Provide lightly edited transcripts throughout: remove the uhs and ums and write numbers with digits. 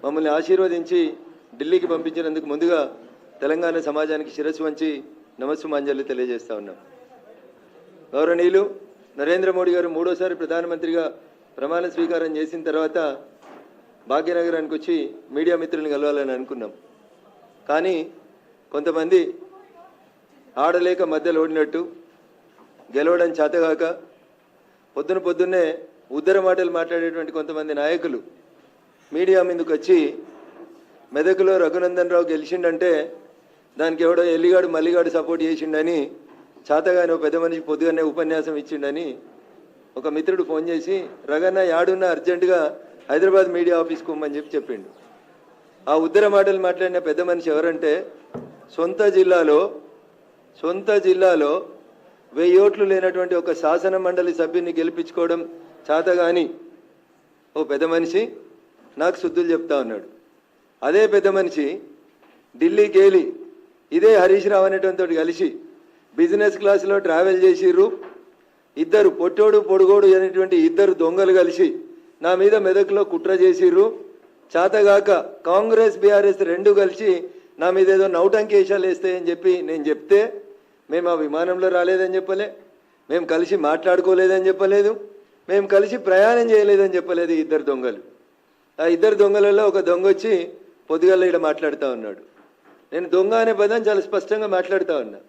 మమ్మల్ని ఆశీర్వదించి ఢిల్లీకి పంపించినందుకు ముందుగా తెలంగాణ సమాజానికి శిరస్సు వంచి నమస్సుమాంజలి తెలియజేస్తా ఉన్నాం. గౌరవనీయులు నరేంద్ర మోడీ గారు మూడోసారి ప్రధానమంత్రిగా ప్రమాణ స్వీకారం చేసిన తర్వాత భాగ్యనగరానికి వచ్చి మీడియా మిత్రులను కలవాలని అనుకున్నాం. కానీ కొంతమంది ఆడలేక మధ్యలో ఓడినట్టు గెలవడం చేతగాక పొద్దున్నే ఉద్దర మాటలు మాట్లాడేటువంటి కొంతమంది నాయకులు మీడియా ముందుకు వచ్చి మెదకులో రఘునందన్ రావు గెలిచిండంటే దానికి ఎవడో ఎల్లిగాడు మల్లిగాడు సపోర్ట్ చేసిండని చేతగాని ఒక పెద్ద మనిషి పొద్దుగానే ఉపన్యాసం ఇచ్చిండని ఒక మిత్రుడు ఫోన్ చేసి రగన్న యాడున్న అర్జెంటుగా హైదరాబాద్ మీడియా ఆఫీస్కి పోమని చెప్పిండు. ఆ ఉద్దర మాటలు మాట్లాడిన పెద్ద మనిషి ఎవరంటే సొంత జిల్లాలో 1000 ఓట్లు లేనటువంటి ఒక శాసన మండలి సభ్యుని గెలిపించుకోవడం చేతగాని ఓ పెద్ద మనిషి నాకు శుద్ధులు చెప్తా ఉన్నాడు. అదే పెద్ద మనిషి ఢిల్లీకి వెళ్ళి ఇదే హరీష్ రావు అనేటువంటి కలిసి బిజినెస్ క్లాస్లో ట్రావెల్ చేసిర్రు. ఇద్దరు పొట్టోడు పొడుగోడు అనేటువంటి ఇద్దరు దొంగలు కలిసి నా మీద మెదక్లో కుట్ర చేసిర్రు. చేతగాక కాంగ్రెస్ బీఆర్ఎస్ రెండు కలిసి నా మీద ఏదో నౌటంకేశాలు వేస్తాయని చెప్పి నేను చెప్తే మేము ఆ విమానంలో రాలేదని చెప్పలే, మేము కలిసి మాట్లాడుకోలేదని చెప్పలేదు, మేము కలిసి ప్రయాణం చేయలేదని చెప్పలేదు. ఇద్దరు దొంగలు, ఆ ఇద్దరు దొంగలలో ఒక దొంగ వచ్చి పొద్దుగల ఇక్కడ మాట్లాడుతూ ఉన్నాడు. నేను దొంగ అనే పదం చాలా స్పష్టంగా మాట్లాడుతూ ఉన్నా.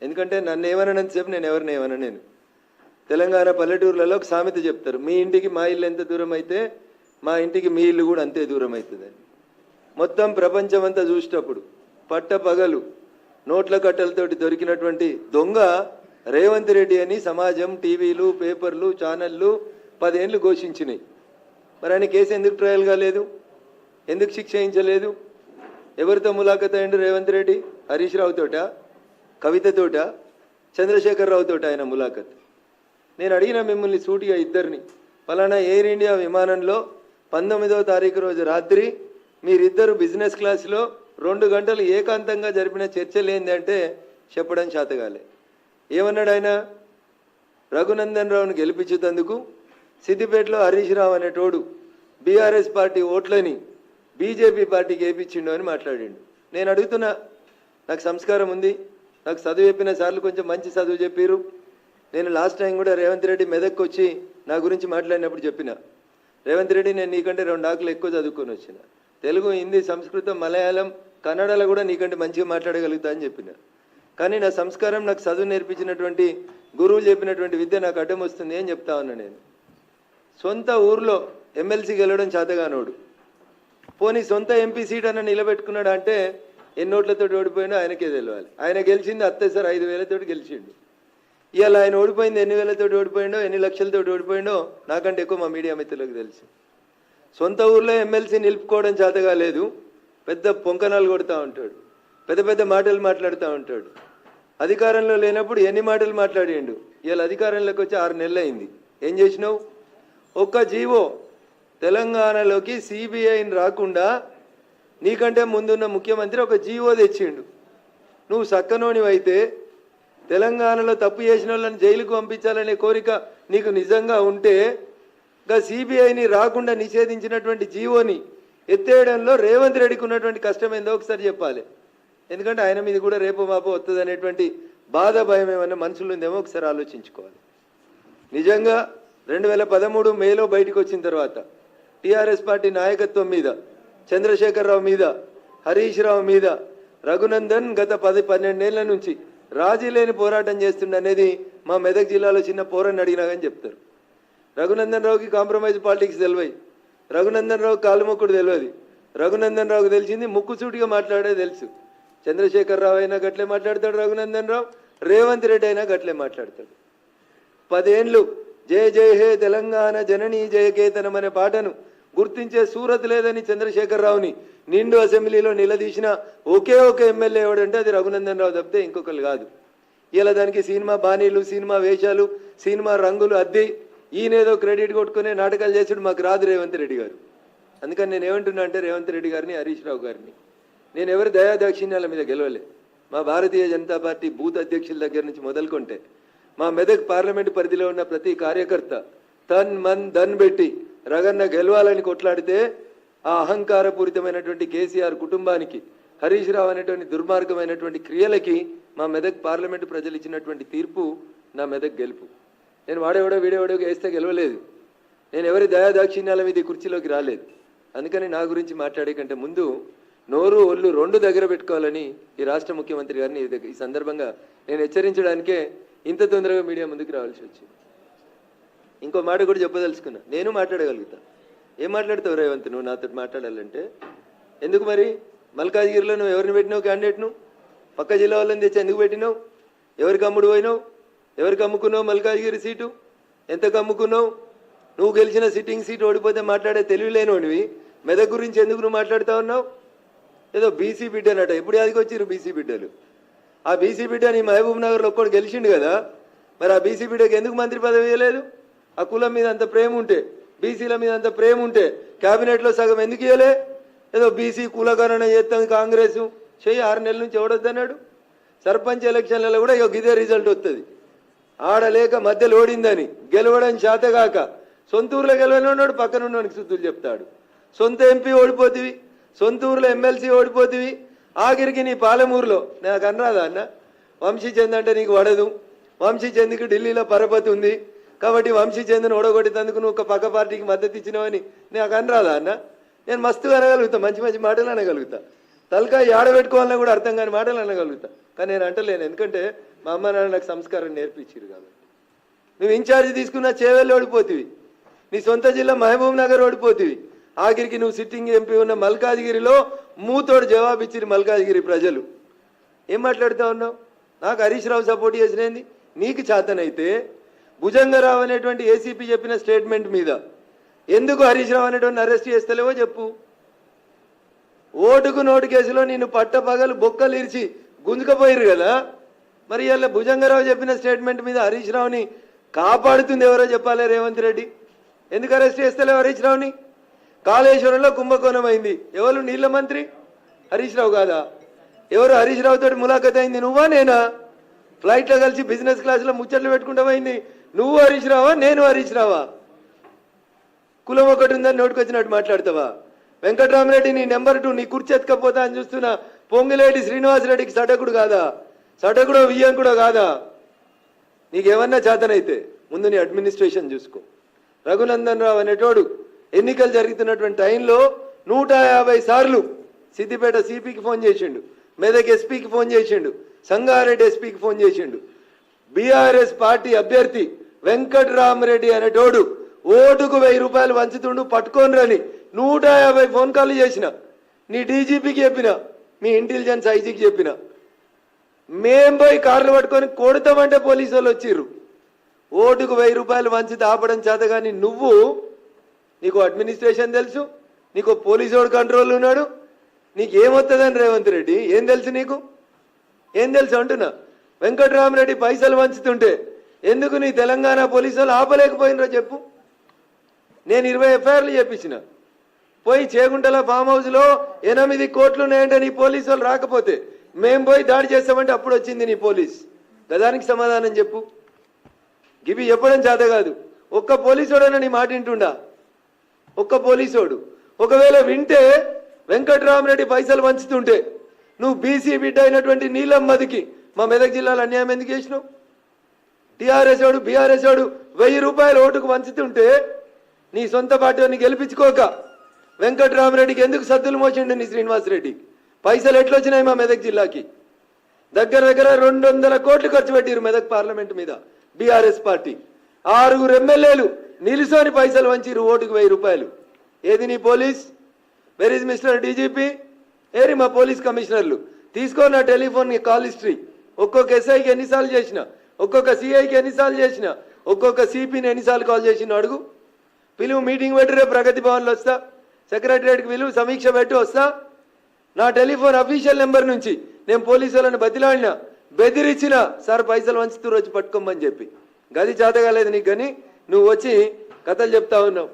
ఎందుకంటే నన్ను ఏమనంతసేపు నేను ఎవరిని ఏమన్నా. నేను తెలంగాణ పల్లెటూర్లలో ఒక సామెత చెప్తారు, మీ ఇంటికి మా ఇల్లు ఎంత దూరం అయితే మా ఇంటికి మీ ఇల్లు కూడా అంతే దూరం అవుతుందని. మొత్తం ప్రపంచం అంతా చూసేటప్పుడు పట్టపగలు నోట్ల కట్టలతోటి దొరికినటువంటి దొంగ రేవంత్ రెడ్డి అని సమాజం, టీవీలు, పేపర్లు, ఛానళ్ళు 10 ఏళ్ళు ఘోషించినాయి. మరి ఆయన కేసు ఎందుకు ట్రయల్ కాలేదు? ఎందుకు శిక్ష వేయించలేదు? ఎవరితో ములాఖత్ అయ్యిండు రేవంత్ రెడ్డి? హరీష్ రావుతోట, కవితతోట, చంద్రశేఖరరావుతోట ఆయన ములాఖత్. నేను అడిగిన మిమ్మల్ని సూటిగా ఇద్దరిని, ఫలానా ఎయిర్ ఇండియా విమానంలో 19వ తారీఖు రోజు రాత్రి మీరిద్దరు బిజినెస్ క్లాస్లో 2 గంటలు ఏకాంతంగా జరిపిన చర్చలు ఏంటంటే చెప్పడం చేతగాలే. ఏమన్నాడు ఆయన? రఘునందన్ రావును గెలిపించేందుకు సిద్దిపేటలో హరీష్ రావు అనేటోడు బీఆర్ఎస్ పార్టీ ఓట్లని బీజేపీ పార్టీకి వేయించిండు అని మాట్లాడిండు. నేను అడుగుతున్నా, నాకు సంస్కారం ఉంది, నాకు చదువు చెప్పిన సార్లు కొంచెం మంచి చదువు చెప్పారు. నేను లాస్ట్ టైం కూడా రేవంత్ రెడ్డి మెదక్కి వచ్చి నా గురించి మాట్లాడినప్పుడు చెప్పిన, రేవంత్ రెడ్డి నేను నీకంటే 2 ఆకులు ఎక్కువ చదువుకొని వచ్చిన, తెలుగు, హిందీ, సంస్కృతం, మలయాళం, కన్నడలో కూడా నీకంటే మంచిగా మాట్లాడగలుగుతా అని చెప్పిన. కానీ నా సంస్కారం, నాకు చదువు నేర్పించినటువంటి గురువులు చెప్పినటువంటి విద్య నాకు అడ్డం వస్తుంది అని చెప్తా ఉన్నా. నేను సొంత ఊర్లో ఎమ్మెల్సీ గెలవడం చేతగానోడు, పోనీ సొంత ఎంపీ సీట్ అన్న నిలబెట్టుకున్నాడు అంటే ఎన్ని ఓట్లతో ఓడిపోయినా ఆయనకే తెలియాలి. ఆయన గెలిచింది అత్తేసారి 5,000 గెలిచిండు. ఇవాళ ఆయన ఓడిపోయింది ఎన్ని వేలతో ఓడిపోయిండో, ఎన్ని లక్షలతో ఓడిపోయిండో నాకంటే ఎక్కువ మా మీడియా మిత్రులకు తెలుసు. సొంత ఊర్లో ఎమ్మెల్సీ నిలుపుకోవడం చేతగా లేదు, పెద్ద పొంకనాలు కొడుతూ ఉంటాడు, పెద్ద పెద్ద మాటలు మాట్లాడుతూ ఉంటాడు. అధికారంలో లేనప్పుడు ఎన్ని మాటలు మాట్లాడిండు. ఇవాళ అధికారంలోకి వచ్చి 6 నెలలు అయింది. ఏం చేసినావు? ఒక్క జీవో తెలంగాణలోకి సిబిఐని రాకుండా నీకంటే ముందున్న ముఖ్యమంత్రి ఒక జీవో తెచ్చిండు. నువ్వు సక్కనోనివైతే తెలంగాణలో తప్పు చేసిన వాళ్ళని జైలుకు పంపించాలనే కోరిక నీకు నిజంగా ఉంటే సిబిఐని రాకుండా నిషేధించినటువంటి జీవోని ఎత్తేయడంలో రేవంత్ రెడ్డికి ఉన్నటువంటి కష్టం ఏందో ఒకసారి చెప్పాలి. ఎందుకంటే ఆయన మీద కూడా రేపు మాపో వస్తుంది అనేటువంటి బాధ, భయం ఏమన్నా మనసులో ఉందేమో ఒకసారి ఆలోచించుకోవాలి. నిజంగా 2013 మేలో బయటకు వచ్చిన తర్వాత టీఆర్ఎస్ పార్టీ నాయకత్వం మీద, చంద్రశేఖరరావు మీద, హరీష్ రావు మీద రఘునందన్ గత 10-12 ఏళ్ల నుంచి రాజీ లేని పోరాటం చేస్తుండనేది మా మెదక్ జిల్లాలో చిన్న పోరాన్ని అడిగినా కానీ చెప్తారు. రఘునందన్ రావుకి కాంప్రమైజ్ పాలిటిక్స్ తెలివై, రఘునందన్ రావు కాలుమొక్కుడు తెలియదు. రఘునందన్ రావుకి తెలిసింది ముక్కుసూటిగా మాట్లాడేది తెలుసు. చంద్రశేఖరరావు అయినా గట్లే మాట్లాడతాడు రఘునందన్ రావు, రేవంత్ రెడ్డి అయినా గట్లే మాట్లాడతాడు. 10 ఏళ్ళు జయ జయ హే తెలంగాణ జననీ జయకేతనం అనే పాటను గుర్తించే సూరత్ లేదని చంద్రశేఖరరావుని నిండు అసెంబ్లీలో నిలదీసిన ఒకే ఒక ఎమ్మెల్యే ఎవడంటే అది రఘునందన్ రావు తప్పితే ఇంకొకరు కాదు. ఇలా దానికి సినిమా బాణీలు, సినిమా వేషాలు, సినిమా రంగులు అద్ది ఈయనేదో క్రెడిట్ కొట్టుకునే నాటకాలు చేసాడు. మాకు రాదు రేవంత్ రెడ్డి గారు. అందుకని నేను ఏమంటున్నా అంటే రేవంత్ రెడ్డి గారిని, హరీష్ రావు గారిని, నేను ఎవరి దయాదాక్షిణ్యాల మీద గెలవలే. మా భారతీయ జనతా పార్టీ బూత్ అధ్యక్షుల దగ్గర నుంచి మొదలుకొంటే మా మెదక్ పార్లమెంటు పరిధిలో ఉన్న ప్రతి కార్యకర్త తన్ మన్ ధన్ పెట్టి రగన్న గెలవాలని కొట్లాడితే ఆ అహంకారపూరితమైనటువంటి కేసీఆర్ కుటుంబానికి, హరీష్ రావు అనేటువంటి దుర్మార్గమైనటువంటి క్రియలకి మా మెదక్ పార్లమెంటు ప్రజలు ఇచ్చినటువంటి తీర్పు నా మెదక్ గెలుపు. నేను వాడేవాడో వీడేవాడో వేస్తే గెలవలేదు. నేను ఎవరి దయాదాక్షిణ్యాల మీద ఈ కుర్చీలోకి రాలేదు. అందుకని నా గురించి మాట్లాడే కంటే ముందు నోరు ఒళ్ళు రెండు దగ్గర పెట్టుకోవాలని ఈ రాష్ట్ర ముఖ్యమంత్రి గారిని ఈ సందర్భంగా నేను హెచ్చరించడానికే ఇంత తొందరగా మీడియా ముందుకు రావాల్సి వచ్చింది. ఇంకో మాట కూడా చెప్పదలుచుకున్నా, నేను మాట్లాడగలుగుతా. ఏం మాట్లాడతావు రేవంత్ నువ్వు నాతో మాట్లాడాలంటే? ఎందుకు మరి మల్కాజ్గిరిలో నువ్వు ఎవరిని పెట్టినావు క్యాండిడేట్ను? పక్క జిల్లా వాళ్ళని తెచ్చి ఎందుకు పెట్టినావు? ఎవరికి అమ్ముడు పోయినావు? ఎవరికి అమ్ముకున్నావు మల్కాజ్గిరి సీటు? ఎంతకు అమ్ముకున్నావు? నువ్వు గెలిచిన సిట్టింగ్ సీటు ఓడిపోతే మాట్లాడే తెలివి లేనివి మెదక్ గురించి ఎందుకు నువ్వు మాట్లాడుతూ ఉన్నావు? ఏదో బీసీ బిడ్డనట. ఎప్పుడు యాదికి వచ్చిర్రు బీసీ బిడ్డలు? ఆ బీసీ బిడ్డ నీ మహబూబ్ నగర్లో ఒక్కడు గెలిచిండు కదా, మరి ఆ బీసీ బిడ్డకి ఎందుకు మంత్రి పదవి ఇవ్వలేదు? ఆ కులం మీద అంత ప్రేమ ఉంటే, బీసీల మీద అంత ప్రేమ ఉంటే క్యాబినెట్లో సగం ఎందుకు ఇవ్వలే? ఏదో బీసీ కులకరణ చేస్తాం కాంగ్రెస్ చెయ్యి 6 నెలల నుంచి ఎవడొద్దన్నాడు. సర్పంచ్ ఎలక్షన్లలో కూడా ఇదే రిజల్ట్ వస్తుంది. ఆడలేక మధ్యలో ఓడిందని గెలవడం చేతగాక సొంత ఊర్లో గెలవనున్నాడు, పక్కన ఉన్నవానికి శుద్ధులు చెప్తాడు. సొంత ఎంపీ ఓడిపోతివి, సొంత ఊర్లో ఎమ్మెల్సీ ఓడిపోతివి, ఆఖరికి నీ పాలమూరులో నాకు అనరాదా అన్న? వంశీచంద్ అంటే నీకు పడదు, వంశీచంద్కి ఢిల్లీలో పరపతి ఉంది కాబట్టి వంశీచంద్ని ఓడగొట్టేందుకు నువ్వు ఒక పక్క పార్టీకి మద్దతు ఇచ్చినావని నాకు అనరాదా అన్న? నేను మస్తుగా అనగలుగుతా, మంచి మంచి మాటలు అనగలుగుతా, తలకాయ ఆడబెట్టుకోవాలని కూడా అర్థం కాని మాటలు అనగలుగుతా. కానీ నేను అంటలేను, ఎందుకంటే మా అమ్మ నాన్న నాకు సంస్కారం నేర్పించారు కాబట్టి. నువ్వు ఇన్ఛార్జ్ తీసుకున్న చేవెళ్ళు ఓడిపోతివి, నీ సొంత జిల్లా మహబూబ్ నగర్ ఓడిపోతివి, ఆఖరికి నువ్వు సిట్టింగ్ ఎంపీ ఉన్న మల్కాజ్గిరిలో మూతోడు జవాబిచ్చిరు మల్కాజ్గిరి ప్రజలు. ఏం మాట్లాడుతూ ఉన్నావు? నాకు హరీష్ రావు సపోర్ట్ చేసినది నీకు చేతనైతే భుజంగరావు అనేటువంటి ఏసీపీ చెప్పిన స్టేట్మెంట్ మీద ఎందుకు హరీష్ రావు అనేటువంటి అరెస్ట్ చేస్తలేవో చెప్పు. ఓటుకు నోటు కేసులో నిన్ను పట్టపగలు బొక్కలు ఇరిచి గుంజుకపోయారు కదా, మరి ఇలా భుజంగరావు చెప్పిన స్టేట్మెంట్ మీద హరీష్ రావుని కాపాడుతుంది ఎవరో చెప్పాలి రేవంత్ రెడ్డి. ఎందుకు అరెస్ట్ చేస్తలేవు హరీష్ రావుని? కాళేశ్వరంలో కుంభకోణం అయింది, ఎవరు నీళ్ళ మంత్రి? హరీష్ రావు కాదా? ఎవరు హరీష్ రావు తోటి ములాఖత్ అయింది? నువ్వా నేనా? ఫ్లైట్లో కలిసి బిజినెస్ క్లాస్లో ముచ్చట్లు పెట్టుకుంటామైంది నువ్వు హరీష్ రావా నేను హరీష్ రావా? కులం ఒకటి ఉందని నోటుకొచ్చినట్టు మాట్లాడతావా? వెంకటరామరెడ్డి నీ నెంబర్ 2 నీ కుర్చీ ఎత్తుకపోతా అని చూస్తున్నా పొంగిలేటి శ్రీనివాసరెడ్డికి సటకుడు కాదా? సటకుడో వియ్యంకుడో కాదా? నీకేమన్నా చేతనైతే ముందు నీ అడ్మినిస్ట్రేషన్ చూసుకో. రఘునందన్ రావు అనేటోడు ఎన్నికలు జరుగుతున్నటువంటి టైంలో 150 సార్లు సిద్దిపేట సిపికి ఫోన్ చేసిండు, మెదక్ ఎస్పీకి ఫోన్ చేసిండు, సంగారెడ్డి ఎస్పీకి ఫోన్ చేసిండు. బీఆర్ఎస్ పార్టీ అభ్యర్థి వెంకటరామరెడ్డి అనేటోడు ఓటుకు 1000 రూపాయలు వంచుతుండు పట్టుకొని రని 150 ఫోన్ కాల్ చేసిన, నీ డీజీపీకి చెప్పిన, మీ ఇంటెలిజెన్స్ ఐజీకి చెప్పిన. మేం పోయి కార్లు పట్టుకొని కొడతామంటే పోలీసు వాళ్ళు వచ్చిర్రు. ఓటుకు 1000 రూపాయలు వంచితే ఆపడం చేత కానీ నువ్వు, నీకు అడ్మినిస్ట్రేషన్ తెలుసు, నీకు పోలీసు కంట్రోల్ ఉన్నాడు, నీకు ఏమొస్తుందని రేవంత్ రెడ్డి ఏం తెలుసు? నీకు ఏం తెలుసు అంటున్నా? వెంకటరామరెడ్డి పైసలు వంచుతుంటే ఎందుకు నీ తెలంగాణ పోలీసు వాళ్ళు ఆపలేకపోయినరో చెప్పు. నేను 20 ఎఫ్ఐఆర్లు చెప్పించిన. పోయి చేగుంటల ఫామ్ హౌస్లో 8 కోట్లు ఉన్నాయంటే నీ పోలీసు వాళ్ళు రాకపోతే మేం పోయి దాడి చేస్తామంటే అప్పుడు వచ్చింది నీ పోలీస్. గదానికి సమాధానం చెప్పు. గివి చెప్పడం చేత కాదు. ఒక్క పోలీసోడైనా నీ మాట వింటుండా? ఒక్క పోలీసోడు ఒకవేళ వింటే వెంకటరామరెడ్డి పైసలు వంచుతుంటే నువ్వు బీసీ బిడ్డ అయినటువంటి నీలమ్మదికి మా మెదక్ జిల్లాలో అన్యాయం ఎందుకు చేసినావు? టీఆర్ఎస్ వాడు బీఆర్ఎస్ వాడు 1000 రూపాయలు ఓటుకు వంచుతుంటే నీ సొంత పార్టీని గెలిపించుకోక వెంకటరామరెడ్డికి ఎందుకు సద్దులు మోసిండు నీ శ్రీనివాసరెడ్డి? పైసలు ఎట్లొచ్చినాయి మా మెదక్ జిల్లాకి? దగ్గర 200 కోట్లు ఖర్చు పెట్టిరు మెదక్ పార్లమెంట్ మీద బీఆర్ఎస్ పార్టీ. 6 ఎమ్మెల్యేలు నిలుసోని పైసలు వంచిరు ఓటుకు 1000 రూపాయలు. ఏది నీ police? Where is mister DGP? ఏరి మా పోలీస్ కమిషనర్లు తీసుకో నా టెలిఫోన్ కాల్ హిస్టరీ. ఒక్కొక్క ఎస్ఐకి ఎన్నిసార్లు చేసిన, ఒక్కొక్క సిఐకి ఎన్నిసార్లు చేసిన, ఒక్కొక్క సిపిని ఎన్నిసార్లు కాల్ చేసిన అడుగు. పిలువు, మీటింగ్ పెట్టి రేపు ప్రగతి భవన్లో వస్తా, సెక్రటరియట్కి పిలువు, సమీక్ష పెట్టి వస్తా. నా టెలిఫోన్ అఫీషియల్ నెంబర్ నుంచి నేను పోలీసు వాళ్ళని బతిలాడినా, బెదిరించిన, సార్ పైసలు వంచుతూ వచ్చి పట్టుకోమని చెప్పి. గది చేతగాలేదు నీకు, కానీ నువ్వు వచ్చి కథలు చెప్తా ఉన్నావు.